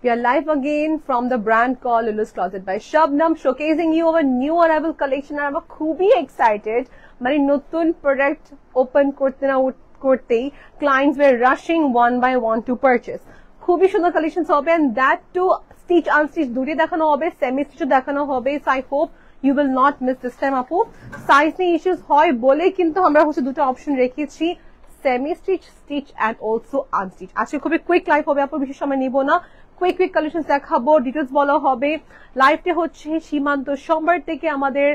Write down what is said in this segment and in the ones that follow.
We are live again from the brand called Lulu's Closet by Shabnam, showcasing you our new arrival collection. And I'm খুবই excited. মানে নতুন product open করতে না করতেই clients were rushing one by one to purchase. খুবই সুন্দর collections হবে, and that too stitch unstitch দুটোই দেখানো হবে, semi stitch দেখানো হবে. So I hope you will not miss this time আপু. Size নিয়ে issues হয় বলে কিন্তু আমরা হচ্ছে দুটো অপশন রেখেছি, semi stitch, stitch and also unstitch. আজকে খুবই কুইক লাইভ হবে আপু, বেশি সময় নিব না। কুইক কালেকশন দেখাবো, ডিটেলস বলা হবে। লাইভটা হচ্ছে সীমান্ত সোমবার থেকে, আমাদের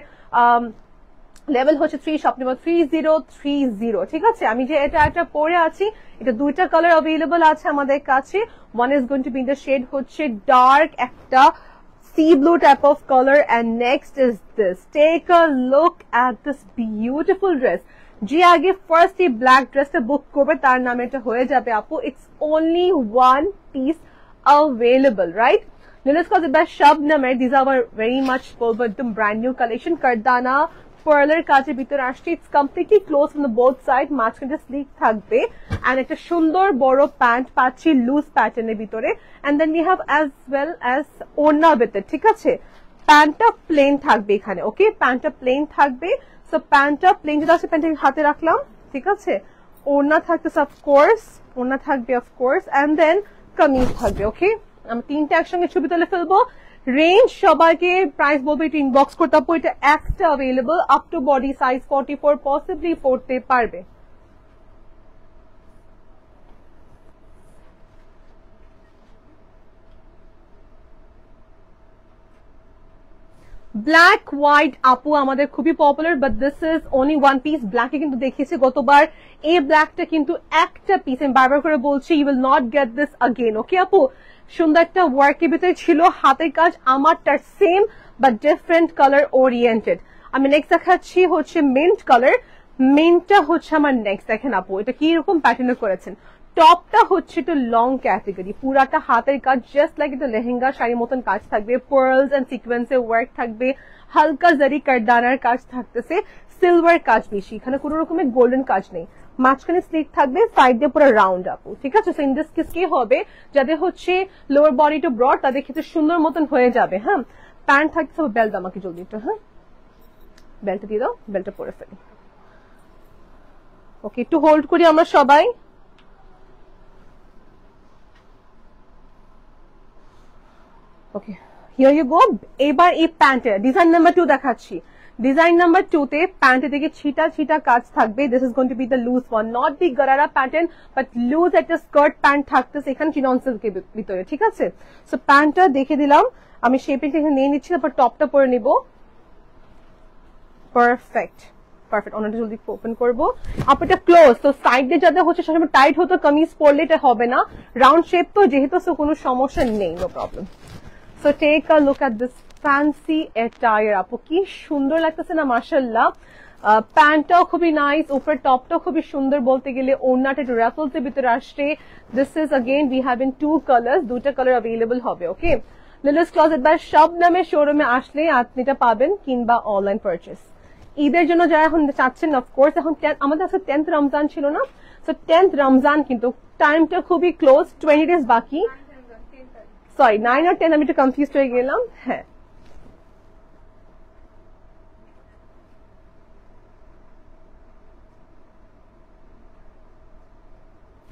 লেভেল হচ্ছে 3, শপ নাম্বার 3030, ঠিক আছে। আমি যে এটা পরে আছি, এটা দুইটা কালার অ্যাভেলেবল আছে আমাদের কাছে। One is going to be in the shade হচ্ছে ডার্ক একটা sea blue type of colour, and next is this. Take a look at this beautiful dress. যে আগে ফার্স্ট এই ব্ল্যাক ড্রেসটা বুক করবে তার নামে এটা হয়ে যাবে আপু। It's only one piece available, right? Lulu's Closet by Shabnam. These are our very much brand new collection. Kardana pearler কাজের ভিতর আসছে। It's completely closed from the both side. মাঝখানে স্লিক থাকবে, and একটা সুন্দর বড় প্যান্ট পাচ্ছি লুজ প্যাটার্নের ভিতরে, and then we have as well as ওড়না with it, ঠিক আছে। প্যান্টটা প্লেন থাকবে এখানে, ওকে, প্যান্টটা প্লেন থাকবে। সো প্যান্টটা প্লেন যেটা আছে, প্যান্টটা হাতে রাখলাম, ঠিক আছে। ওড়না থাকতেছে অফকোর্স, ওড়না থাকবে অফকোর্স, and then কামিজ থাকবে, ওকে। আমি তিনটা একসঙ্গে ছবি তুলে ফেলবো। রেঞ্জ সবাইকে প্রাইস বলবো, এটা ইনবক্স করতে হবে। এটা একটা available up to body size 44 possibly পড়তে পারবে। ব্ল্যাক হোয়াইট আপু আমাদের খুবই popular, but this is only one piece. ব্ল্যাকে কিন্তু দেখিয়েছি গতবার, এই ব্ল্যাকটা কিন্তু একটা পিস। আমি বারবার করে বলছি, you will not get this again, okay আপু। সুন্দর একটা ওয়ার্কের ভিতরে ছিল, হাতের কাজ আমারটার same but different colour oriented. আমি নেক্সট দেখাচ্ছি হচ্ছে মিন্ট কালার। মিন্টটা হচ্ছে আমার নেক্সট। দেখেন আপু, এটা কি রকম প্যাটার্নে করেছেন। টপটা হচ্ছে একটু লং ক্যাটাগরি, পুরাটা হাতের কাজ, জাস্ট লাইক এটা লেহেঙ্গা শাড়ির মতন কাজ থাকবে, পার্লস এন্ড সিকোয়েন্সের ওয়ার্ক থাকবে, হালকা জারি কারদানার কাজ থাকতেছে, সিলভার কাজ বেশি, এখানে কোনো রকমের গোল্ডেন কাজ নেই। মাঝখানে স্লিক থাকবে, সাইড দিয়ে পুরো রাউন্ড আপু, ঠিক আছে। সো ইন দিস কেস কি হবে, যাদের হচ্ছে লোয়ার বডি টু ব্রড, তাদের ক্ষেত্রে সুন্দর মতন হয়ে যাবে। হ্যাঁ, প্যান্ট থাকতে হবে। বেল্ট আমাকে জলদি একটু, হ্যাঁ বেল্টটা দিয়ে দাও, বেল্টটা পরে ফেলি। ওকে, একটু হোল্ড করি আমরা সবাই। ওকে, হিয়ার ইউ গো। এবার এই প্যান্টের ডিজাইন নাম্বার 2 দেখাচ্ছি। ডিজাইন নাম্বার 2 তে প্যান্টের দিকে ছিটা ছিটা কাজ থাকবে। This is going to be the loose one, not the gharara pattern, but loose একটা স্কার্ট প্যান্ট থাকতেছে এখানে চিনন সিল্কের ভিতরে, ঠিক আছে। সো প্যান্টটা দেখে দিলাম, আমি শেপিংটা এখানে নিয়ে নিচ্ছি, তারপর টপটা পরে নিব। Perfect perfect. অন্যটা জলদি ওপেন করবো। আপনারটা ক্লোজ, তো সাইড দিয়ে যাতে হচ্ছে সবসময় টাইট হতো, কামিজ পরলে এটা হবে না। রাউন্ড শেপ তো যেহেতু, কোনো সমস্যা নেই, no problem. So take a look at this fancy attire আপু, কি সুন্দর লাগতেছে না মাশাআল্লাহ। প্যান্টটাও খুবই নাইস, উপরে টপটাও খুবই সুন্দর বলতে গেলে। ওড়নাটা একটু রাফলস এর ভিতরে আসছে। This is again we have in 2 colors, দুটো কালার अवेलेबल হবে, ওকে। Lulu's Closet by Shabnam শোরুমে আসলে আপনি এটা পাবেন, কিংবা অনলাইন পারচেজ। ঈদের জন্য যারা এখন চাচ্ছেন, অফকোর্স এখন আমাদের আজকে 10th রমজান ছিল না, সো 10th রমজান কিন্তু টাইমটা খুবই ক্লোজ, 20 days বাকি। সরি 9 আর 10, আমি একটু কনফিউজ হয়ে গেলাম। হ্যাঁ,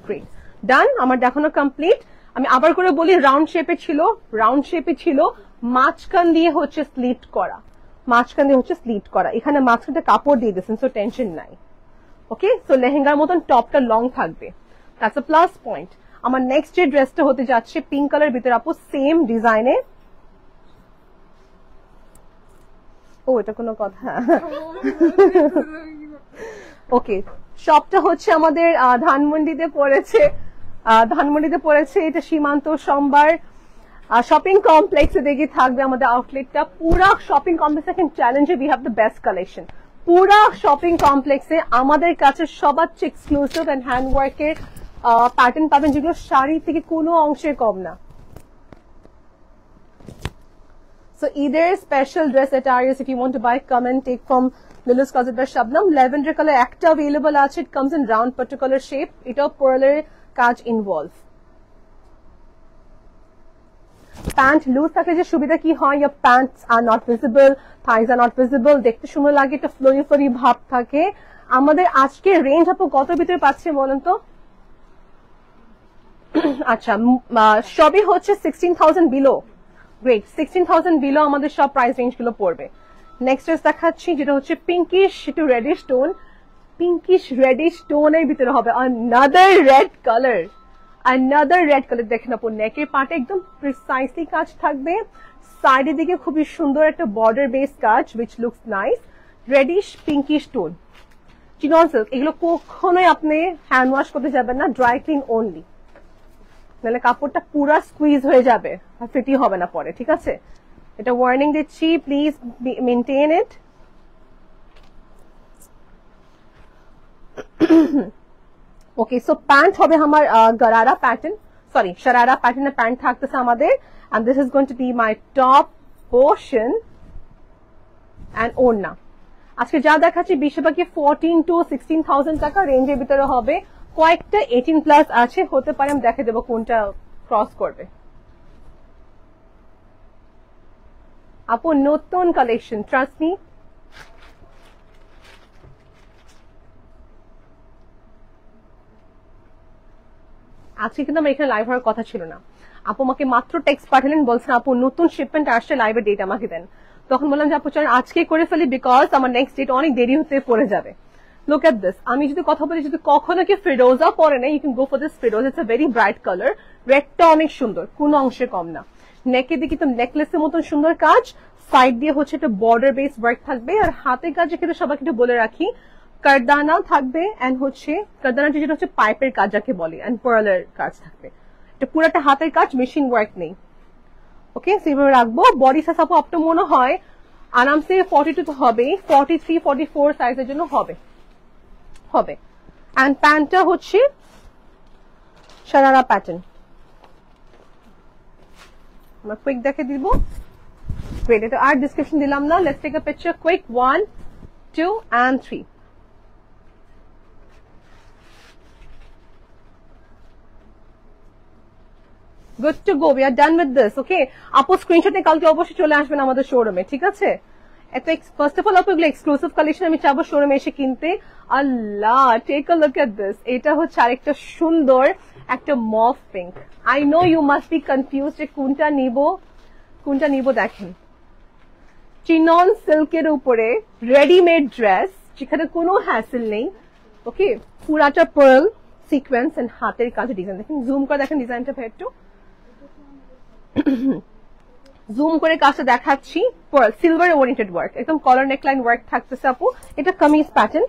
গ্রেট, ডান। আমার দেখানো কমপ্লিট। আমি আবার করে বলি, রাউন্ড শেপে ছিল, রাউন্ড শেপে ছিল, মাঝখান দিয়ে হচ্ছে স্লিট করা, মাঝখান দিয়ে হচ্ছে স্লিট করা। এখানে মাঝখানটা কাপড় দিয়ে দিয়েছেন, সো টেনশন নাই, ওকে। সো লেহেঙ্গার মতন টপটা লং থাকবে, দ্যাটস আ প্লাস পয়েন্ট। আমার নেক্সট যে ড্রেসটা হতে যাচ্ছে পিঙ্ক কালার ভিতরে আপু, সেম ডিজাইনে। ও, এটা কোনো কথা? ওকে, শপটা হচ্ছে আমাদের ধানমন্ডিতে পড়েছে, ধানমন্ডিতে পড়েছে। এটা সীমান্ত সোমবার শপিং কমপ্লেক্সে দেখে থাকবে আমাদের আউটলেটটা। পুরা শপিং কমপ্লেক্স এখন চ্যালেঞ্জে we have the best collection. পুরা শপিং কমপ্লেক্সে আমাদের কাছে সবার চেয়ে এক্সক্লুসিভ এন্ড হ্যান্ডওয়ার্কের প্যাটার্ন পাবেন, যেগুলো শাড়ি থেকে কোনো অংশে কম না। So either special dress attires, if you want to buy, come and take from Lulu's Closet by Shabnam. Lavender color একটা available আছে, it comes in round particular shape, এটাও pearler কাজ involve. প্যান্ট লুজ থাকলে যে সুবিধা কি হয়, your pants are not visible, thighs are not visible, দেখতে সুন্দর লাগে, একটা ফ্লোরি ফ্লোরি ভাব থাকে। আমাদের আজকে রেঞ্জ আপু কত ভিতরে পাচ্ছে বলেন তো? আচ্ছা, সবই হচ্ছে 16,000 বিলো। গ্রেট, 16,000 বিলো আমাদের সব প্রাইস রেঞ্জ গুলো পড়বে। নেক্সট ড্রেস দেখাচ্ছি যেটা হচ্ছে পিঙ্কিশ একটু রেডিশ টোন, পিঙ্কিশ রেডিশ টোনের ভিতরে হবে another red colour, another red colour. দেখেন আপু নেকের পার্টে একদম প্রিসাইসলি কাজ থাকবে, সাইডের দিকে খুবই সুন্দর একটা বর্ডার বেস কাজ which looks nice. Reddish pinkish tone, চিনন সিল্ক, এগুলো কখনোই আপনি হ্যান্ড ওয়াশ করতে যাবেন না, ড্রাই ক্লিন ওনলি, নাহলে কাপড়টা পুরা স্কুইজ হয়ে যাবে আর ফিটি হবে না পরে, ঠিক আছে? এটা ওয়ার্নিং দিচ্ছি, please maintain it. Okay, so pant হবে আমার গারারা প্যাটার্ন, সরি শারারা প্যাটার্নের প্যান্ট থাকতেছে আমাদের, and this is going to be my top portion and ওড়না। আজকে যা দেখাচ্ছি বেশিরভাগই 14 to 16,000 টাকা রেঞ্জের ভিতরে হবে, কয়েকটা 18 প্লাস আছে, হতে পারে আমি দেখে দেবো কোনটা ক্রস করবে। আপু নতুন কালেকশন, ট্রাস্ট মি। আজকে কিন্তু আমার এখানে লাইভ হওয়ার কথা ছিল না, আপু আমাকে মাত্র টেক্সট পাঠালেন, বলছেন আপু নতুন শিপমেন্ট আসছে, লাইভের ডেট আমাকে দেন। তখন বললাম যে আপু চলেন আজকে করে ফেলি, বিকজ আমার নেক্সট ডেট অনেক দেরি হতে পড়ে যাবে। Look at this, আমি যদি কথা বলি, যদি কখনো কি ফিরোজা পরে না, you can go for this ফিরোজ, it's a very bright colour, রেডটা অনেক সুন্দর, কোনো অংশে কম না। নেকের দিকে তো নেকলেসের মতন সুন্দর কাজ, সাইড দিয়ে হচ্ছে একটা বর্ডার বেস ওয়ার্ক থাকবে, আর হাতের কাজে কিন্তু সবাইকে একটু বলে রাখি কারদানা থাকবে, এন্ড হচ্ছে কারদানা যেটা হচ্ছে পাইপের কাজ যাকে বলে, এন্ড পার্লের কাজ থাকবে, এটা পুরাটা হাতের কাজ, মেশিন ওয়ার্ক নেই। ওকে, সেইভাবে রাখবো। বডি সাইজ আপু আপনার মনে হয় আরামসে 42 তো হবে, 43 44 সাইজের জন্য হবে হবে। এন্ড প্যান্টটা হচ্ছে শারারা প্যাটার্ন, আমরা কুইক দেখে দিব। গ্রেট, এটা আর ডিসক্রিপশন দিলাম না, let's take a picture quick, 1 2 and 3। Good to go, we are done with this. Okay আপু স্ক্রিনশট নিয়ে কালকে অবশ্যই চলে আসবেন আমাদের শোরুমে, ঠিক আছে? ফার্স্ট অফ অল আপু এগুলো এক্সক্লুসিভ কালেকশন, আমি চাবো শোরুমে এসে কিনতে। আল্লাহ, take a look at this, এটা হচ্ছে আরেকটা সুন্দর একটা mauve pink. I know you must be confuse যে কোনটা নিব। দেখেন চিনন সিল্কের উপরে রেডিমেড ড্রেস, যেখানে কোনো হ্যাসেল নেই। ওকে, পুরাটা পার্ল সিকোয়েন্স এন্ড হাতের কাছে ডিজাইন, দেখেন জুম করে দেখেন ডিজাইনটা ভাই একটু জুম করে কাজটা দেখাচ্ছি। পার্ল সিলভার ওরিয়েন্টেড ওয়ার্ক, একদম কলার নেকলাইন ওয়ার্ক থাকতেছে আপু। এটা কামিজ প্যাটার্ন,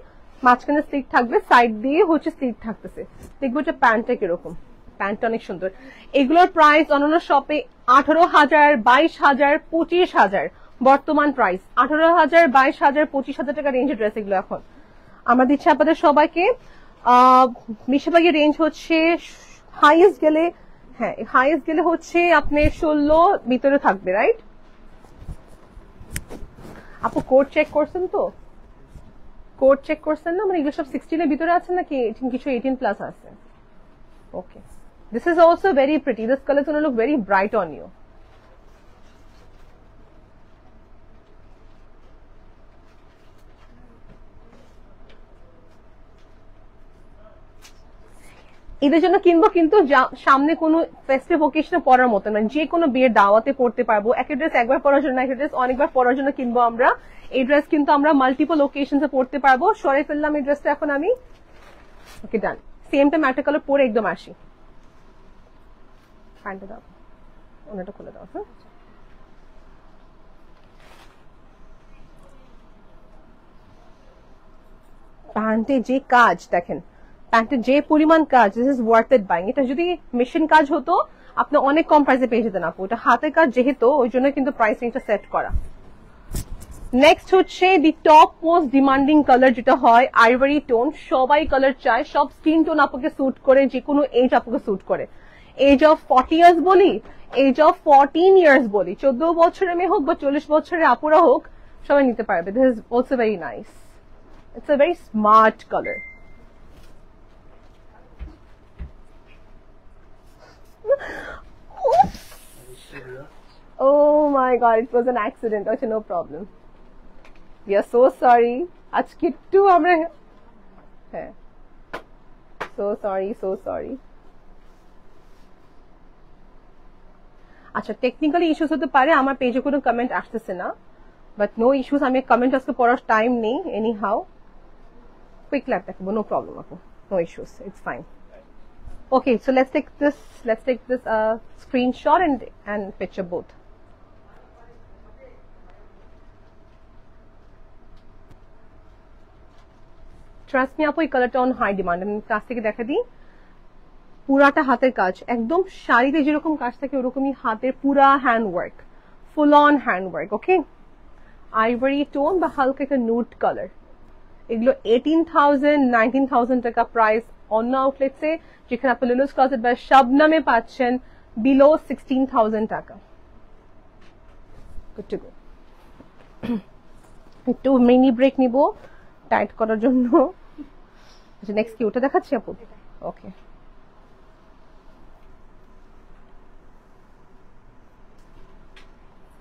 মাঝখানে স্লিট থাকবে, সাইড দিয়ে হচ্ছে স্লিট থাকতেছে। দেখবো যে প্যান্টটা কিরকম, প্যান্টটা অনেক সুন্দর। এগুলোর প্রাইস অন্যান্য শপে 18,000 22,000 25,000, বর্তমান প্রাইস 18,000 22,000 25,000 টাকা রেঞ্জের ড্রেস এগুলো। এখন আমরা দিচ্ছি আপনাদের সবাইকে বেশিরভাগই রেঞ্জ হচ্ছে হাইয়েস্ট গেলে, হ্যাঁ হাইয়েস্ট গেলে হচ্ছে আপনি 16 ভিতরে থাকবে, রাইট? আপু কোড চেক করছেন তো? কোড চেক করছেন না? মানে এগুলো সব 16 এর ভিতরে আছে নাকি কিছু 18 প্লাস আছে? Okay, this is also very pretty, this colour gonna look very bright on you. ঈদের জন্য কিনবো, কিন্তু সামনে কোনো ফেস্টিভ ওকেশনে পরার মতো, মানে যে কোনো বিয়ের দাওয়াতে পড়তে পারবো। একটা ড্রেস একবার পরার জন্য, একটা ড্রেস অনেকবার পরার জন্য কিনবো আমরা। এই ড্রেস কিন্তু আমরা মাল্টিপল ওকেশনসে পড়তে পারবো। সরাই ফেললাম এই ড্রেসটা এখন আমি। ওকে ডান, সেম টাইম একটা কালার পরে একদম আসি। প্যান্টটা দাও, ওনাটা খুলে দাও। হ্যাঁ, প্যান্টে যে কাজ দেখেন, প্যান্টের যে পরিমাণ কাজ, this is worth it buying. এটা যদি মেশিন কাজ হতো আপনি অনেক কম প্রাইসে পেয়ে যেতেন আপু, এটা হাতের কাজ যেহেতু, ওই জন্য কিন্তু প্রাইস রেঞ্জটা সেট করা। নেক্সট হচ্ছে the top most demanding colour, যেটা হয় আইভরি টোন। সবাই কালার চায়, সব স্কিন টোন আপুকে স্যুট করে, যে কোনো এজ আপুকে স্যুট করে। এজ অফ 40 ইয়ার্স বলি, এজ অফ 14 ইয়ার্স বলি, 14 বছরের মেয়ে হোক বা 40 বছরের আপুরা হোক, সবাই নিতে পারবে। This is also very nice, it's a very smart colour. my god, it was an accident. Okay, no problem. We are so sorry. আজকে একটু আমরা হ্যাঁ so sorry. আচ্ছা টেকনিক্যালি ইস্যুস হতে পারে, আমার পেজে কোনো কমেন্ট আসতেছে না, বাট নো ইস্যুস, আমি কমেন্ট আজকে পড়ার টাইম নেই, এনি হাউ কুইক ল্যাব দেখাবো, নো প্রবলেম আপু, no issues, it's fine. Okay, so let's take this screenshot and picture both. Trust me আপু, এই কালারটা অন হাই ডিমান্ড. আমি কাছ থেকে দেখা দিই, পুরাটা হাতের কাজ, একদম শাড়িতে যেরকম কাজ থাকে ওরকমই হাতের পুরা hand work, full on hand work. Okay, ivory tone বা হালকা একটা নুড কালার. এগুলো 18,000 19,000 টাকা প্রাইস অন্য আউটলেটসে, যেখানে আপনি লুলুস ক্লজেট বা শবনমে পাচ্ছেন বিলো 16,000 টাকা. গুড টু গো. একটু মিনি ব্রেক নিব টাইট করার জন্য. আচ্ছা নেক্সট কি ওটা দেখাচ্ছি আপু? ওকে,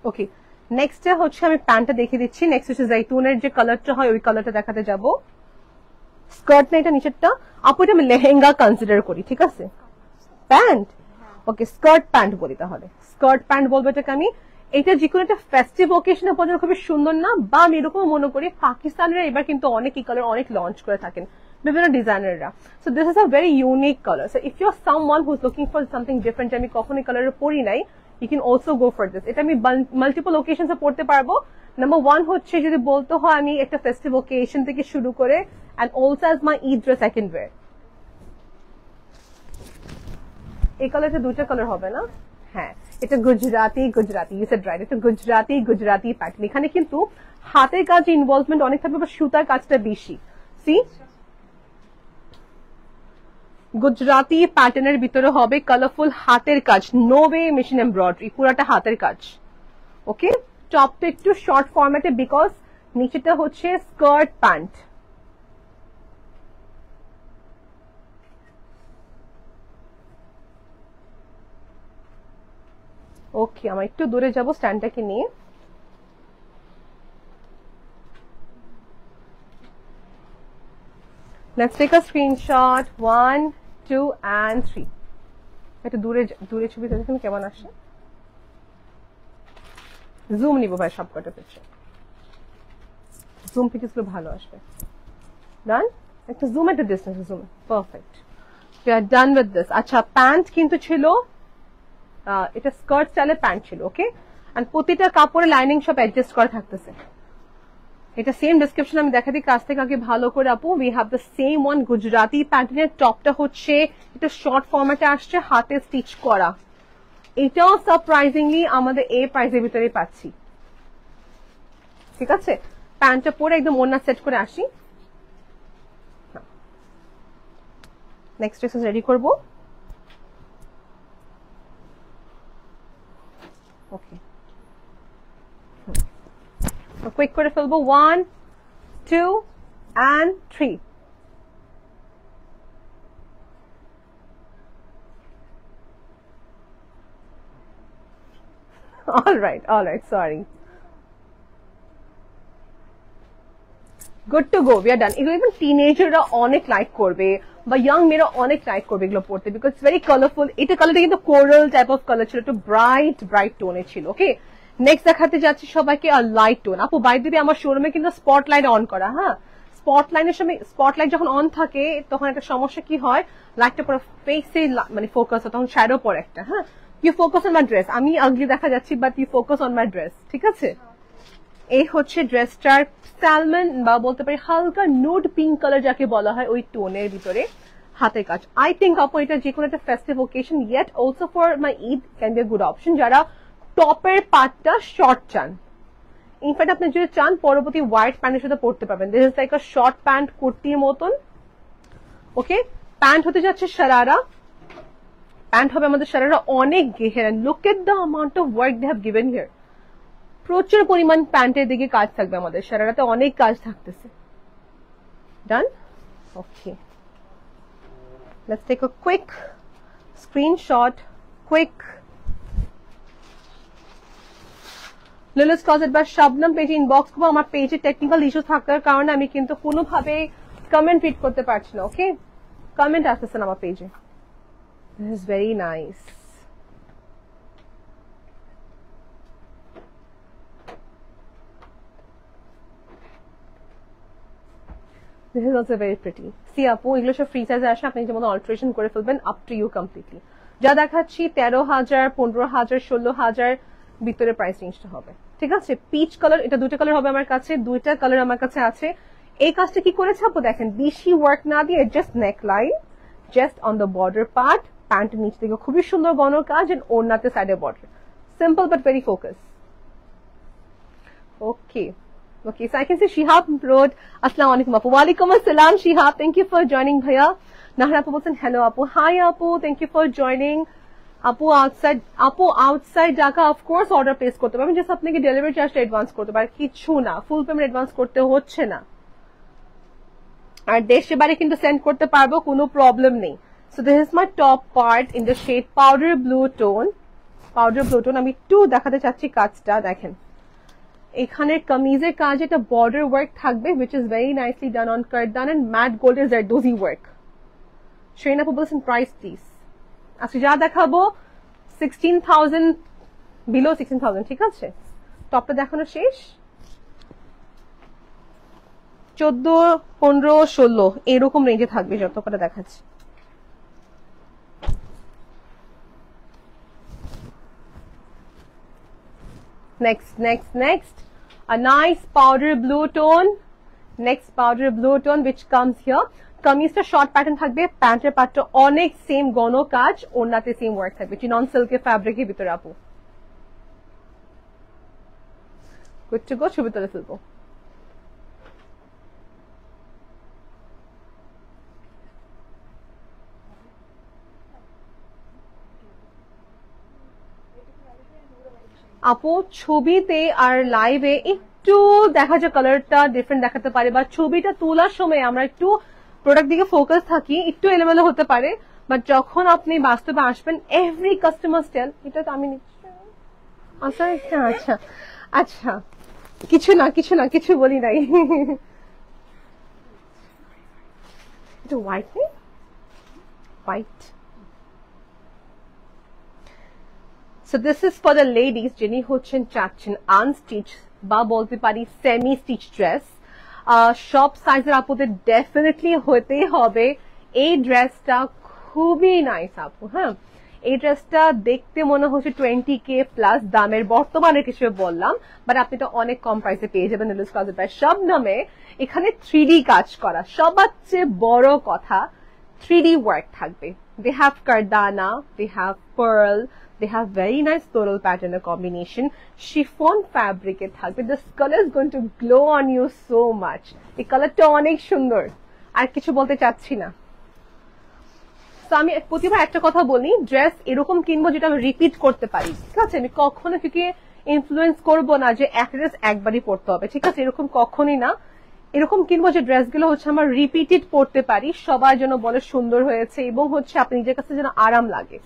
ওকে নেক্সট হচ্ছে আমি প্যান্টটা দেখিয়ে দিচ্ছি. নেক্সট হচ্ছে জাইতুনের যে কালারটা হয় ওই কালারটা দেখাতে যাব. স্কার্ট না এটা নিচেরটা আপু, এটা আমি লেহেঙ্গা কনসিডার করি, ঠিক আছে? প্যান্ট, ওকে স্কার্ট প্যান্ট বলি তাহলে, স্কার্ট প্যান্ট বলবো এটাকে আমি. এটা যে কোনো একটা ফেস্টিভ ওকেশনে পর্যন্ত খুবই সুন্দর না? বা আমি এরকম মনে করি পাকিস্তানের এবার কিন্তু অনেক এই কালার অনেক লঞ্চ করে থাকেন বিভিন্ন ডিজাইনাররা. So this is a very unique colour. So if you are someone who is looking for something different, আমি কখনো এই কালারের পরি নাই, you can also go for this. এটা আমি মাল্টিপল ওকেশনসে পড়তে পারবো. নাম্বার 1 হচ্ছে যদি বলতে হয় আমি একটা ফেস্টিভ ওকেশন থেকে শুরু করে, and also as my Eid dress I can wear. এই কালারটা দুইটা কালার হবে না? হ্যাঁ, এটা গুজরাটি, ইউ সেড রাইট, এটা গুজরাটি প্যাটার্ন. এখানে কিন্তু হাতের কাজ ইনভলভমেন্ট অনেক থাকবে, বা সুতার কাজটা বেশি. সি গুজরাটি প্যাটার্নের ভিতরে হবে কালারফুল হাতের কাজ, নো ওয়ে মেশিন এমব্রয়ডারি, পুরাটা হাতের কাজ. ওকে, টপটা একটু শর্ট ফরম্যাটে বিকজ নিচেটা হচ্ছে স্কার্ট প্যান্ট. ওকে, আমরা একটু দূরে যাব স্ট্যান্ডটাকে নিয়ে. Let's take a screenshot. 1, 2 and 3. একটু দূরে ছবি দেখুন কেমন আসে. জুম নিব ভাই সবকটা পিকচার, জুম পিকচারগুলো ভালো আসবে. ডান, একটু zoom at distance, zoom, perfect. We are done with this. আচ্ছা প্যান্ট কিন্তু ছিল, এটা স্কার্ট স্টাইলের প্যান্ট ছিল. ওকে, এন্ড প্রতিটা কাপড়ে লাইনিং সব অ্যাডজাস্ট করা থাকতেছে. এটা সেম ডেসক্রিপশন আমি দেখা দিই কাছ থেকে আগে ভালো করে আপু. We have the same one Gujarati প্যাটার্নের. টপটা হচ্ছে এটা শর্ট ফরম্যাটে আসছে, হাতে স্টিচ করা. এটাও সারপ্রাইজিংলি আমাদের এই প্রাইসের ভিতরে পাচ্ছি, ঠিক আছে? প্যান্টটা পরে একদম ওড়না সেট করে আসি. নেক্সট ড্রেস রেডি করবো. ওকে, কুইক করে ফেলবো. 1, 2 and 3. all right, sorry. Good to go, we are done. এগুলো ইভেন টিনেজাররা অনেক লাইক করবে, বা ইয়াং মেয়েরা অনেক লাইক করবে এগুলো পড়তে, বিকজ ভেরি কালারফুল. এটা কালারটা কিন্তু কোরাল টাইপ অফ কালার ছিল, একটু ব্রাইট টোনে ছিল. ওকে, নেক্সট দেখাতে যাচ্ছি সবাইকে আর লাইট টোন. আপু বাই দিবি আমার শোরুমে কিন্তু স্পটলাইট অন করা. হ্যাঁ, স্পটলাইটের সময় স্পটলাইট যখন অন থাকে তখন একটা সমস্যা কি হয়, লাইটটা পুরো ফেসে মানে ফোকাস হয়, তখন শ্যাডো পড়ে একটা. হ্যাঁ, you focus on my dress, আমি আগলি দেখা যাচ্ছি but you focus on my dress, ঠিক আছে? এই হচ্ছে ড্রেসটার স্যালমন বা বলতে পারি হালকা নুড পিঙ্ক কালার যাকে বলা হয়, ওই টোনের ভিতরে হাতের কাজ. আই থিঙ্ক আপু এটা যে কোনো একটা festive occasion, yet also for my Eid can B a good option. যারা টপের পার্টটা শর্ট চান, ইনফ্যাক্ট আপনি যদি চান পরবর্তী হোয়াইট প্যান্টের সাথে পরতে পারবেন. This is like a short pant, কুর্তির মতন. ওকে, প্যান্ট হতে যাচ্ছে শারারা. প্যান্ট হবে আমাদের শারারা অনেক ঘের. Look at the amount of work they have given here. প্রচুর পরিমাণ প্যান্টের দিকে কাজ থাকবে আমাদের শারারাতে, অনেক কাজ থাকতেছে. Done. Okay, let's take a quick screenshot. Quick Lilu's closet বা শবনম পেজে ইনবক্স করবো। আমার পেজে টেকনিক্যাল ইস্যু থাকার কারণে আমি কিন্তু কোনোভাবে কমেন্ট রিড করতে পারছি না। ওকে, কমেন্ট আসতেছে না আমার পেজে। This is very nice. This is also very pretty. See আপু, এগুলো সব ফ্রি সাইজে আসে, আপনি যেমন অল্টারেশন করে ফেলবেন, আপ টু ইউ কমপ্লিটলি। যা দেখাচ্ছি 13,000, 15,000, 16,000 ভিতরে প্রাইস রেঞ্জটা হবে। ঠিক আছে, পিচ কালার, এটা দুইটা কালার হবে আমার কাছে, দুইটা কালার আমার কাছে আছে। এই কাজটা কি করেছে আপু দেখেন, বেশি ওয়ার্ক না দিয়ে just neck line, just on the border part, প্যান্টের নিচ থেকে খুবই সুন্দর গণ কাজ, এন্ড ওড়নাতে সাইডে border, simple but very focus. Okay Okay, so I can see Shihab wrote, Assalamu alaikum Apu. Walaikum assalam Shihab. Thank you for joining Bhaiya. Nahar Apu bolchen, hello Apu. Hi Apu. Thank you for joining. Apu outside Dhaka of course order place korte parben. Just apnake delivery charge advance korte par. Kichu na. Full payment advance korte hocche na. Ar deshe bare kintu send korte parbo, kono problem nei. So this is my top part in the shade powder blue tone. Powder blue tone. Ami একটু দেখাতে চাচ্ছি কাজটা দেখেন। এখানে কামিজের কাজ একটা border work থাকবে, which is very nicely done on কারদান and matte gold is zardozi work. Shrein আপু বলছেন প্রাইস প্লিজ। আচ্ছা, যা দেখাবো 16,000 বিলো 16,000, ঠিক আছে। টপটা দেখানো শেষ। 14, 15, 16 এরকম রেঞ্জে থাকবে যত কটা দেখাচ্ছি। Next. A nice powder blue tone. Next powder blue tone which comes here. কামিজটা শর্ট প্যাটার্ন থাকবে, প্যান্টের পাটটা অনেক সেম গণ কাজ, ওড়নাতে সেম ওয়ার্ক থাকবে, চিনন সিল্কের ফ্যাব্রিকের ভিতরে আপু। গুড টু গো, ছবি তুলে ফেলবো। আপু ছবিতে আর লাইভে একটু দেখা যায় কালারটা ডিফারেন্ট দেখাতে পারে, বা ছবিটা তোলার সময় আমরা একটু প্রোডাক্ট দিকে ফোকাস থাকি, একটু এলোমেলো হতে পারে, বাট যখন আপনি বাস্তবে আসবেন এভরি কাস্টমার স্টাইল। এটা তো আমি আচ্ছা আচ্ছা আচ্ছা, কিছু বলি নাই। এটা হোয়াইট নেই, white. So this is for the ladies যিনি হচ্ছেন চাচ্ছেন আনস্টিচ বা বলতে পারি সেমি স্টিচ ড্রেস। সব সাইজের আপুদের ডেফিনেটলি হতেই হবে। এই ড্রেসটা খুবই নাইস আপু। হ্যাঁ, এই ড্রেসটা দেখতে মনে হচ্ছে 20K প্লাস দামের বর্তমানে হিসেবে বললাম, বাট আপনি তো অনেক কম প্রাইসে পেয়ে যাবেন লিলুস ক্লজেট বাই শবনমে। এখানে 3D কাজ করা, সবার চেয়ে বড় কথা 3D ওয়ার্ক থাকবে। They have kardana, they have pearl, they have very nice floral pattern combination. Chiffon fabric এ থাকবে। This color is going to glow on you so much. এই কালারটা অনেক সুন্দর, আর কিছু বলতে চাচ্ছি না। তো আমি প্রতিবার একটা কথা বলি, ড্রেস এরকম কিনবো যেটা আমি রিপিট করতে পারি, ঠিক আছে। আমি কখনো কাউকে ইনফ্লুয়েন্স করবো না যে এক ড্রেস একবারই পরতে হবে, ঠিক আছে, এরকম কখনই না। এরকম কিনবো যে ড্রেসগুলো হচ্ছে আমার রিপিটেড পরতে পারি, সবার জন্য বলে সুন্দর হয়েছে, এবং হচ্ছে আপনি নিজের কাছে যেন আরাম লাগে।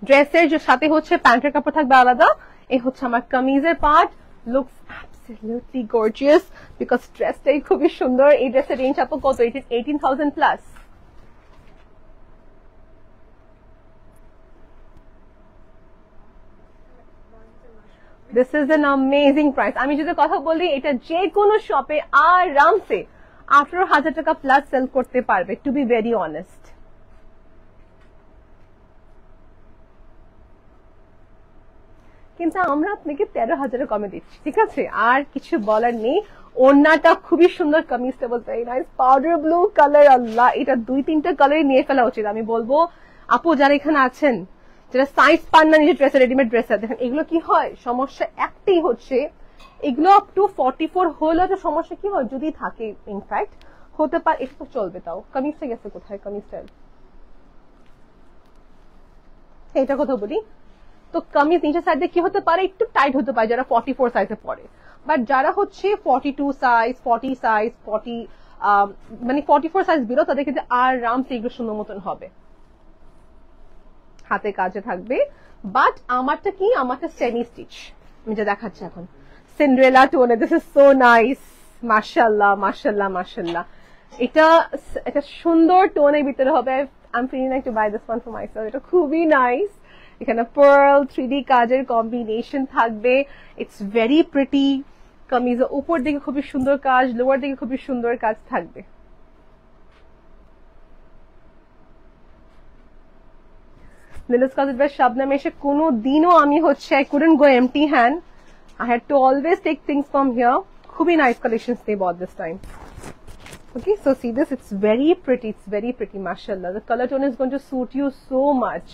ড্রেসের সাথে হচ্ছে প্যান্টের কাপড় থাকবে আলাদা। এই হচ্ছে আমার কামিজের part. Looks absolutely gorgeous because ড্রেসটাই খুবই সুন্দর। এই ড্রেসের রেঞ্জ আপু কত? It is 18,000 plus. This is an amazing price. আমি যদি কথা বলি, এটা যে কোনো শপে আরামসে 18,000 টাকা প্লাস সেল করতে পারবে, টু বি ভেরি অনেস্ট। কিন্তু আমরা আপনাকে 13,000 কমে দিচ্ছি, ঠিক আছে, আর কিছু বলার নেই। ওড়নাটা খুবই সুন্দর, কামিজটা বলতে নাইস পাউডার ব্লু কালার। আল্লাহ, এটা 2-3টা কালারই নিয়ে ফেলা উচিত। আমি বলবো আপু যারা এখানে আছেন, যারা সাইজ পান না নিজের ড্রেসের, রেডিমেড ড্রেসের, দেখেন এগুলো কি হয়, সমস্যা একটাই হচ্ছে এগুলো আপ টু 44 হলেও তো সমস্যা কি হয়, যদি থাকে ইনফ্যাক্ট হতে পারে, এটা তো চলবে। তাও কামিজটা গেছে কোথায়? কামিজটা এটা কথা বলি তো, কামিজ নিচের সাইডে কি হতে পারে, একটু টাইট হতে পারে যারা 44 সাইজে পড়ে, বাট যারা হচ্ছে 42 সাইজ, 40 সাইজ, 40 মানে 44 সাইজ বিলো, তাদের কিন্তু আরামসে এগুলো সুন্দর মতন হবে। হাতে কাজে থাকবে, বাট আমারটা কি, আমারটা সেমি স্টিচ, আমি যা দেখাচ্ছি এখন সিন্ড্রেলা টোনে। দিস ইজ সো নাইস, মাশাআল্লাহ মাশাআল্লাহ মাশাআল্লাহ। এটা একটা সুন্দর টোনের ভিতরে হবে। I'm feeling like to buy this one for myself. এটা খুবই নাইস, এখানে পার্ল 3D কাজের কম্বিনেশন থাকবে। It's very pretty. কামিজের উপর দিকে খুবই সুন্দর কাজ, লোয়ার দিকে খুবই সুন্দর কাজ থাকবে। লিলুস ক্লজেট বাই শবনম এসে কোনো দিনও আমি হচ্ছে I couldn't go empty hand. I had to always take things from here. খুবই nice collections they bought this time. Okay, so see this, it's very pretty, it's very pretty, mashallah. The color tone is going to suit you so much.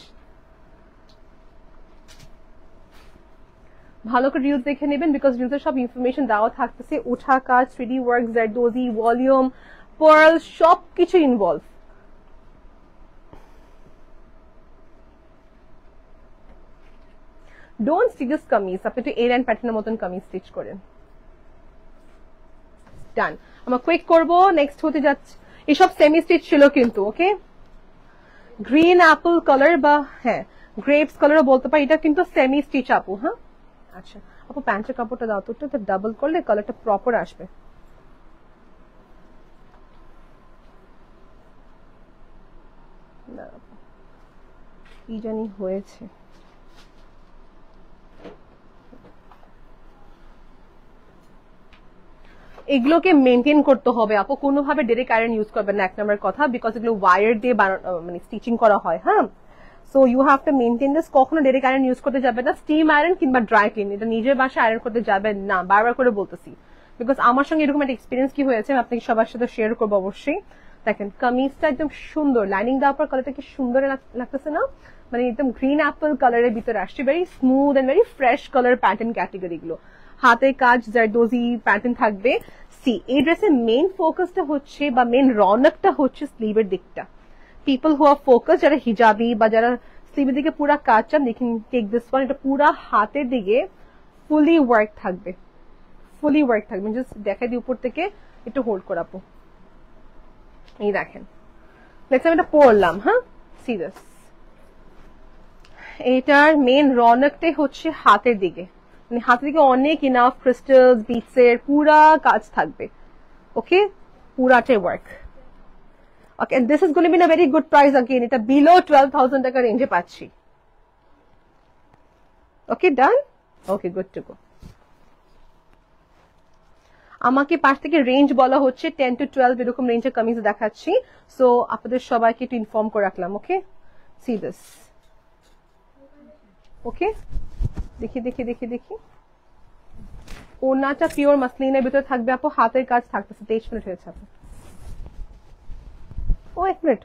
ভালো করে reels দেখে নেবেন, because রিলসের সব information দেওয়া থাকতেছে। উঠা কাজ, 3D work, zardozi, volume, pearl সবকিছু involve. Don't stitch this kameez, আপনি একটু এর এন্ড প্যাটার্নের মতন কামিজ স্টিচ করেন। ডান, আমরা কুইক করবো, নেক্সট হতে যাচ্ছে। এসব সেমি স্টিচ ছিল কিন্তু, ওকে। গ্রিন অ্যাপল কালার বা হ্যাঁ গ্রেপস কালারও বলতে পারি, এটা কিন্তু সেমি স্টিচ আপু। হ্যাঁ আচ্ছা আপু, প্যান্টের কাপড়টা দাও তো, এটা ডাবল করলে কালারটা প্রপার আসবে। কি জানি হয়েছে, এগুলোকে মেনটেন করতে হবে আপু, কোনোভাবে ডাইরেক্ট আয়রন ইউজ করবেন না, এক নম্বর কথা, বিকজ এগুলো ওয়ার দিয়ে মানে স্টিচিং করা হয়। হ্যাঁ, so you have to maintain this. কখনো ডাইরেক্ট আয়রন ইউজ করতে যাবেন না, স্টিম আয়রন কিংবা ড্রাই ক্লিন, এটা নিজের বাসায় আয়রন করতে যাবেন না, বারবার করে বলতেছি, বিকজ আমার সঙ্গে এরকম একটা এক্সপিরিয়েন্স কি হয়েছে আমি আপনাকে সবার সাথে শেয়ার করবো অবশ্যই। দেখেন কামিজটা একদম সুন্দর, লাইনিং দেওয়ার পর কালারটা কি সুন্দর লাগতেছে না, মানে একদম গ্রিন অ্যাপল কালারের ভিতরে আসছে, very smooth and very fresh colour pattern category গুলো। হাতে কাজ, জারদোজি প্যাটার্ন থাকবে। সি এই ড্রেসের মেইন ফোকাসটা হচ্ছে বা মেইন রনকটা হচ্ছে স্লিভের দিকটা। পিপল হু আর ফোকাস, যারা হিজাবি বা যারা স্লিভের দিকে পুরা কাজ চান, দেখেন টেক দিস ওয়ান, এটা পুরা হাতের দিকে ফুলি ওয়ার্ক থাকবে, ফুলি ওয়ার্ক থাকবে। জাস্ট দেখাই দিই উপর থেকে, একটু হোল্ড করাবো, এই দেখেন। নেক্সট আমি এটা পরলাম। হ্যাঁ, সি দিস, এটার মেইন রনকটাই হচ্ছে হাতের দিকে, মানে হাতের দিকে অনেক ইনাফ ক্রিস্টালস, বিটস এর পুরা কাজ থাকবে। ওকে, পুরাটাই work. Okay, and this is going to be in a very good price again, এটা বিলো 12,000 টাকা রেঞ্জে পাচ্ছি। Okay, done. Okay, good to go. আমাকে পাশ থেকে রেঞ্জ বলা হচ্ছে 10 to 12 এরকম রেঞ্জের কামিজ দেখাচ্ছি, সো আপনাদের সবাইকে একটু ইনফর্ম করে রাখলাম। ওকে, সি দিস। ওকে, দেখি দেখি দেখি দেখি, ওনাটা পিওর মাসলিনের ভিতরে থাকবে আপু, হাতের কাজ থাকতেছে। 23 মিনিট হয়েছে আপু, ও 1 মিনিট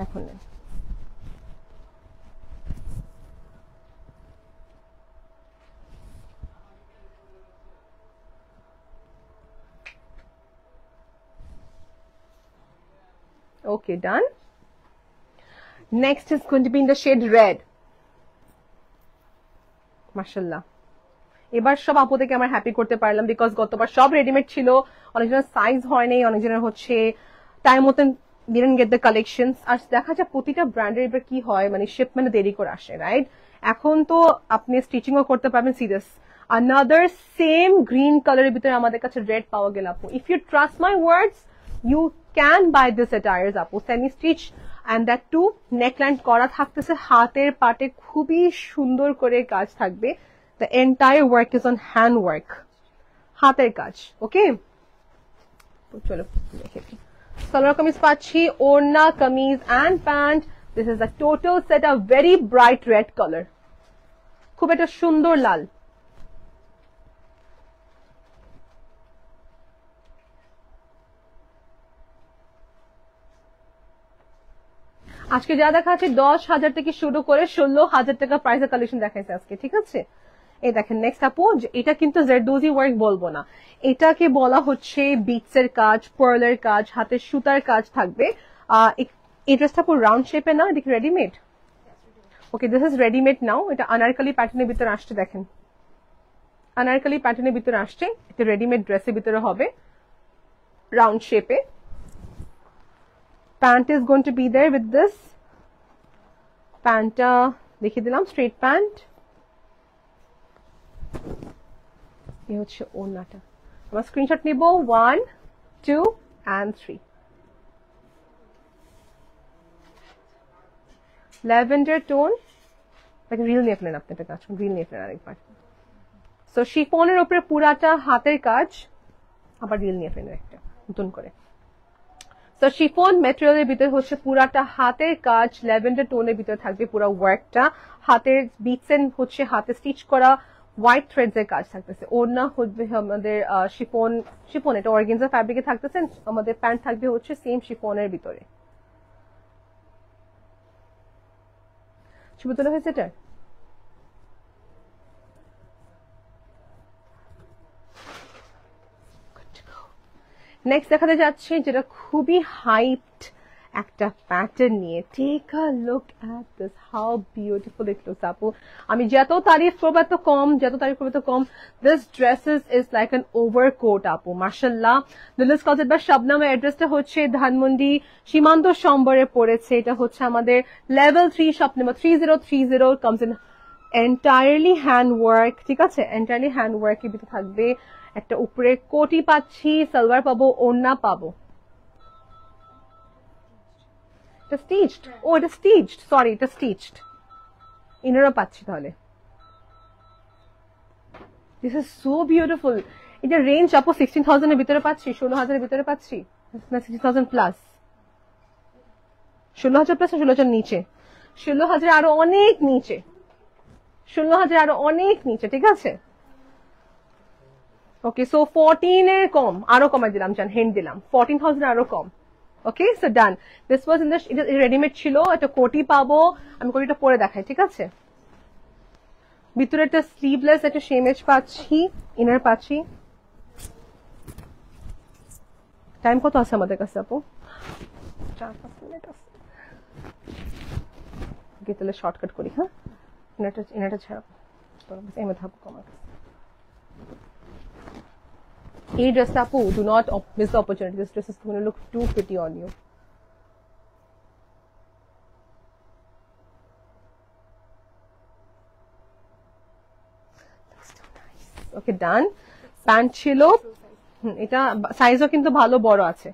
এখন নেই। Okay, done. Next is going to be in the shade red. মাশাআল্লাহ, এবার সব আপুদেরকে আমার হ্যাপি করতে পারলাম, বিকজ গতবার সব রেডিমেড ছিল, অনেকজনের সাইজ হয় নাই, অনেকজনের হচ্ছে টাইম মতন didn't get the collections। আর দেখা যায় প্রতিটা ব্র্যান্ডের এবার কি হয়, মানে শিপমেন্ট দেরি করে আসে, রাইট? এখন তো আপনি স্টিচিংও করতে পারবেন। সিরিয়াস another সেম গ্রিন কালারের ভিতরে আমাদের কাছে রেড পাওয়া গেল আপু। If you trust my words, you can buy this attires আপু, semi stitch and that to neckline করা থাকতেছে, হাতের পাটে খুবই সুন্দর করে কাজ থাকবে। The entire work is on hand work, হাতের কাজ। ওকে, চলো দেখে সালোয়ার কামিজ পাচ্ছি, ওড়না, kameez and pant. This is the total set, a very bright red colour, খুব একটা সুন্দর লাল। আজকে যা দেখা আছে 10,000 থেকে শুরু করে 16,000 টাকা প্রাইসের কালেকশন দেখাইছে আজকে, ঠিক আছে? এই দেখেন নেক্সট আপু, এটা কিন্তু জারদোজি ওয়ার্ক বলবো না, এটাকে বলা হচ্ছে বিটস এর কাজ, পার্লের কাজ, হাতের সুতার কাজ থাকবে। এই ড্রেসটা পুরো রাউন্ড শেপে না, দেখি readymade. Okay, this is readymade now. এটা আনারকলি প্যাটার্নের ভিতরে আসছে, দেখেন আনারকলি প্যাটার্নের ভিতরে আসছে, এটা রেডিমেড ড্রেসের ভিতরে হবে রাউন্ড শেপে। Pant is going to be there with this প্যান্টটা দেখিয়ে দিলাম, স্ট্রেট প্যান্ট। এই হচ্ছে ওড়নাটা। আমরা স্ক্রিনশট নিব 1, 2 and 3। ল্যাভেন্ডার টোন, রিল নিয়ে ফেলেন, আপনি একটা কাজ করুন, রিল নিয়ে ফেলেন আরেকবার। সো শিফনের উপরে পুরাটা হাতের কাজ, আবার রিল নিয়ে ফেলেন একটা নতুন করে। তো শিফন ম্যাটেরিয়ালের ভিতরে হচ্ছে পুরাটা হাতের কাজ, ল্যাভেন্ডার টোনের ভিতরে থাকবে পুরো ওয়ার্কটা, হাতের বিটস এন্ড হচ্ছে হাতে স্টিচ করা হোয়াইট থ্রেডস এর কাজ থাকতেছে। ওড়না হবে আমাদের শিফন এটা অর্গানজা ফ্যাব্রিকে থাকতেছে, আমাদের প্যান্ট থাকবে হচ্ছে সেম শিফনের ভিতরে। ছবি তোলা হয়েছে এটা? নেক্সট দেখাতে যাচ্ছে যেটা খুবই হাইপড একটা প্যাটার্ন নিয়ে। Take a look at this, how beautiful it looks আপু। আমি যত তারিফ করবো তো কম, যত তারিফ করবো তো কম। This dresses is like an overcoat আপু, মাশাআল্লাহ। Lilu's closet by Shabnam. অ্যাড্রেসটা হচ্ছে ধানমন্ডি সীমান্ত সম্বরে পড়েছে। এটা হচ্ছে আমাদের level 3 shop number 3030। Comes in entirely hand work, ঠিক আছে, এন্টায়ারলি হ্যান্ড ওয়ার্ক এর ভিতরে থাকবে। একটা উপরে কোটি পাচ্ছি, সালোয়ার পাবো, ওড়না পাবো। এটা স্টিচড, ও এটা স্টিচড, সরি এটা স্টিচড। ইনারও পাচ্ছি তাহলে। This is so beautiful. এটা রেঞ্জ আপু 16,000 এর ভিতরে পাচ্ছি, 16,000 এর ভিতরে পাচ্ছি, না 16,000 প্লাস, 16,000 প্লাস, 16,000 নিচে, 16,000 আরো অনেক নিচে, 16,000 আরো অনেক নিচে, ঠিক আছে। ওকে, সো 14 এর কম, আরো কমাই দিলাম, জান হেন্ড দিলাম, 14,000 আরো কম। Okay, so done. This was in the, এটা রেডিমেড ছিল, একটা কোটি পাবো, আমি কোটিটা পরে দেখাই, ঠিক আছে। ভিতরে একটা স্লিভলেস একটা শেমেজ পাচ্ছি, ইনার পাচ্ছি। টাইম কত আছে আমাদের কাছে আপু? 4-5 মিনিট আছে। ওকে, তাহলে শর্টকাট করি। হ্যাঁ, ইনারটা ছাড়া এমে থাকবো আমার কাছে। এই ড্রেসটা আপু, do not miss the opportunity. This dress is going to look too pretty on you. Looks too nice. Okay, done. Pant ছিল, এটা সাইজও কিন্তু ভালো বড় আছে।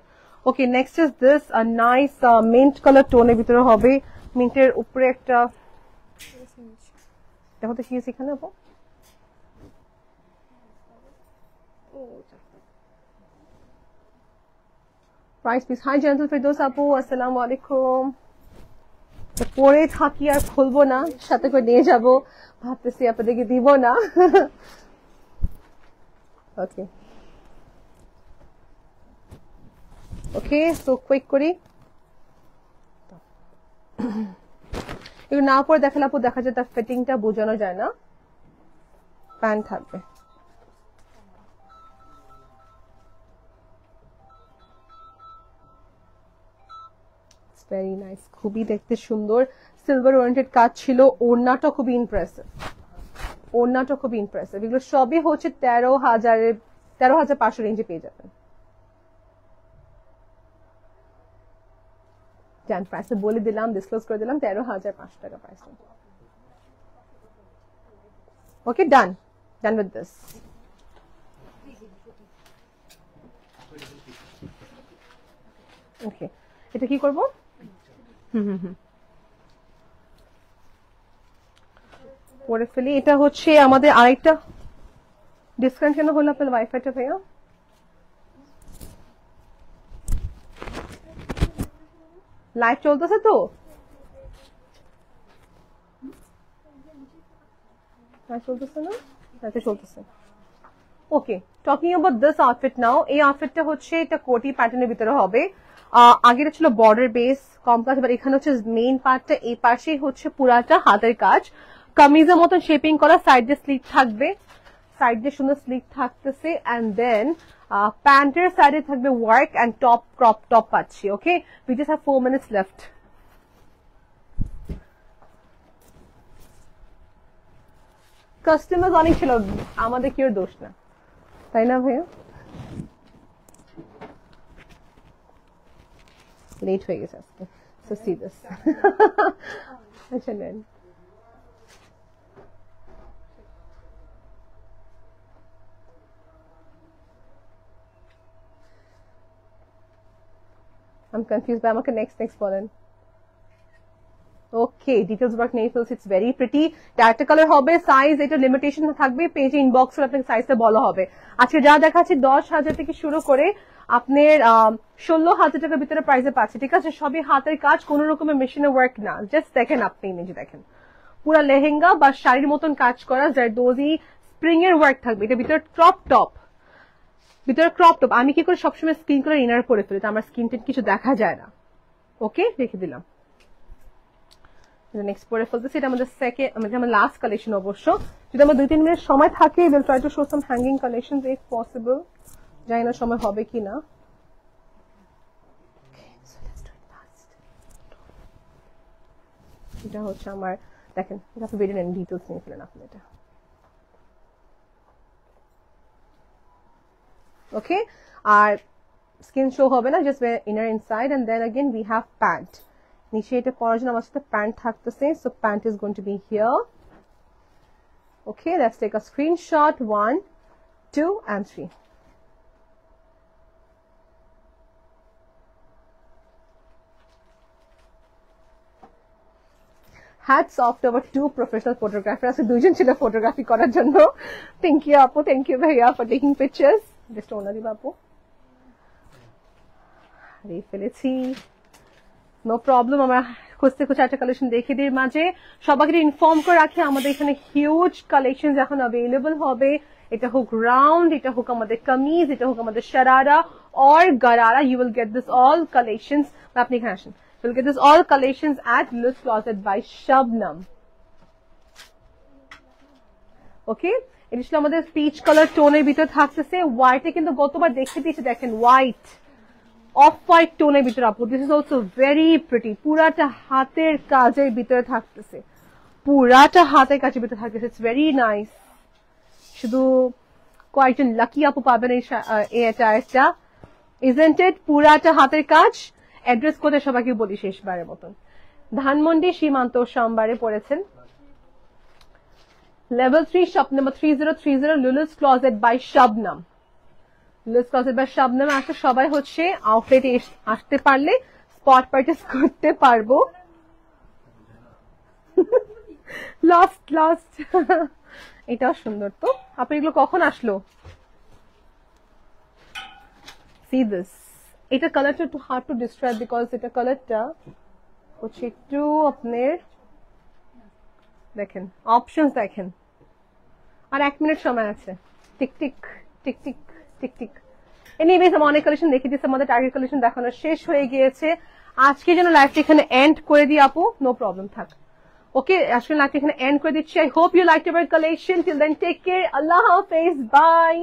Okay, next is this, a nice mint colour টোনের ভিতরে হবে। মিন্টের উপরে একটা, দেখো তো কি আছে এখানে আপু। Price please. Hi gentle Firdous আপু, আসসালামু আলাইকুম। পরে থাকি আর খুলবো না, সাথে করে নিয়ে যাবো, ভাবতেছি আপনাদেরকে দিব না। ওকে ওকে, সো কুইক করি। এগুলো না পরে দেখালে আপু দেখা যায় তার ফিটিংটা বোঝানো যায় না। প্যান্ট থাকবে, ভেরি নাইস, খুবই দেখতে সুন্দর। সিলভার ওরিয়েন্টেড কাজ ছিল, ওড়নাটা খুবই ইমপ্রেসিভ, ওড়নাটা খুবই ইমপ্রেসিভ। এগুলো সবই হচ্ছে 13,500 রেঞ্জে পেয়ে যাবেন। জান প্রাইস বলে দিলাম, ডিসক্লোজ করে দিলাম, 13,500 টাকা price. Okay, done done with this. Okay, এটা কি করবো? পরে ফেলি। এটা হচ্ছে আমাদের আরেকটা ডিসকাউন্ট কেন হলো আপনার ওয়াইফাইটা ভাইয়া? লাইভ চলতেছে তো, চলতেছে না, চলতেছে। ওকে, টকিং অ্যাবাউট দিস আউটফিট নাও। এই আউটফিটটা হচ্ছে এটা কোটি প্যাটার্নের ভিতরে হবে। আগেটা ছিল বর্ডার বেস কম কাজ, এবার এখানে হচ্ছে মেইন পার্টটা, এই পাশেই হচ্ছে পুরাটা হাতের কাজ, কামিজের মতন শেপিং করা, সাইড দিয়ে স্লিভ থাকবে, সাইড দিয়ে সুন্দর স্লিভ থাকতেছে, অ্যান্ড দেন প্যান্টের সাইডে থাকবে work and top, crop top পাচ্ছি। Okay, we just have 4 minutes left. Customer অনেক ছিল, আমাদের কেউ দোষ না, তাই না ভাইয়া? লেট হয়ে গেছে আজকে, সো সি দিস। আচ্ছা নেন। I'm confused by আমাকে next বলেন। ওকে, ডিটেলস ওয়ার্ক নেই ফেলস, ইটস ভেরি প্রিটি। একটা কালার হবে, সাইজ এটা লিমিটেশন থাকবে, পেজে ইনবক্সে আপনাকে সাইজটা বলা হবে। আজকে যা দেখাচ্ছি 10,000 থেকে শুরু করে আপনার 16,000 টাকার ভিতরে প্রাইসে পাচ্ছে, ঠিক আছে? সবই হাতের কাজ, কোন রকমের মেশিনের ওয়ার্ক না। জাস্ট দেখেন, আপনি ইমেজে দেখেন, পুরা লেহেঙ্গা বা শাড়ির মতন কাজ করা, জারদোজি স্প্রিং এর ওয়ার্ক থাকবে। এটা ভিতরে ক্রপ টপ, ভিতরে ক্রপ টপ। আমি কি করে সবসময় স্কিন কালার ইনার পরে ফেলি, তো আমার স্কিন টেন কিছু দেখা যায় না। ওকে, রেখে দিলাম। নেক্সট পরে ফেলতেছি, এটা আমাদের সেকেন্ড, আমাদের লাস্ট কালেকশন। অবশ্য যদি আমার 2-3 মিনিট সময় থাকে, will try to show some hanging collections if possible. জানি না সময় হবে কিনা। এটা হচ্ছে আমার, দেখেন এটা আপনি ভিডিও নেন, ডিটেলস নিয়ে ফেলেন আপনি এটা। ওকে, আর স্কিন শো হবে না, just inner inside. And then again we have pant. নিচে এটা পরার জন্য আমার সাথে প্যান্ট থাকতেছে, so pant is going to be here. Okay, let's take a screenshot. 1, 2 and 3. Hats off to our 2 professional photographers. আজকে 2 জন ছিল ফটোগ্রাফি করার জন্য। থ্যাংক ইউ আপু, থ্যাংক ইউ ভাইয়া ফর টেকিং পিকচার্স। জাস্ট ওনা দিবা আপু, হারিয়ে ফেলেছি, নো প্রবলেম। আমরা খুঁজতে খুঁজতে একটা কালেকশন দেখে দিই মাঝে। সবাইকে ইনফর্ম করে রাখি, আমাদের এখানে হিউজ কালেকশন এখন অ্যাভেলেবল হবে। এটা হোক রাউন্ড, এটা হোক আমাদের কামিজ, এটা হোক আমাদের sharara or gharara, you will get this all collections। আপনি এখানে আসেন, you will get this all collections at Lulu's Closet by Shabnam। ওকে, এটা ছিল আমাদের পিচ কালার টোনের ভিতরে থাকতেছে। হোয়াইটে কিন্তু গতবার দেখে দিয়েছে, দেখেন হোয়াইট, অফ হোয়াইট টোনের ভিতরে আপু। This is also very pretty, পুরাটা হাতের কাজের ভিতরে থাকতেছে, পুরাটা হাতের কাজের ভিতরে থাকতেছে। It's very nice. শুধু কয়েকজন লাকি আপু পাবেন এই অ্যাটায়ারটা, ইজন্ট ইট? পুরাটা হাতের কাজ। অ্যাড্রেস কোথায় সবাইকে বলি শেষবারের মতন, ধানমন্ডি সীমান্ত সোমবারে পড়েছেন, level 3, shop number 3030, Lulu's Closet by Shabnam। Lulu's Closet by Shabnam আসলে সবাই হচ্ছে আউটলেটে আসতে পারলে স্পট পারচেজ করতে পারবো। লাস্ট এটাও সুন্দর তো। আপনি এগুলো কখন আসলো? See this, এটা কালারটা একটু হার্ড টু ডিসক্রাইব বিকজ এটা কালারটা হচ্ছে একটু আপনার, দেখেন অপশনস দেখেন। আর 1 মিনিট সময় আছে, tick tick tick tick tick tick. Anyways, আমি অনেক কালেকশন দেখিয়ে দিচ্ছি, আমাদের টার্গেট কালেকশন দেখানো শেষ হয়ে গিয়েছে। আজকে যেন লাইভটা এখানে এন্ড করে দিই আপু, নো প্রবলেম থাক। ওকে, আজকে লাইভটা এখানে এন্ড করে দিচ্ছি। I hope you liked our collection. Till then take care, আল্লাহ হাফেজ, বাই।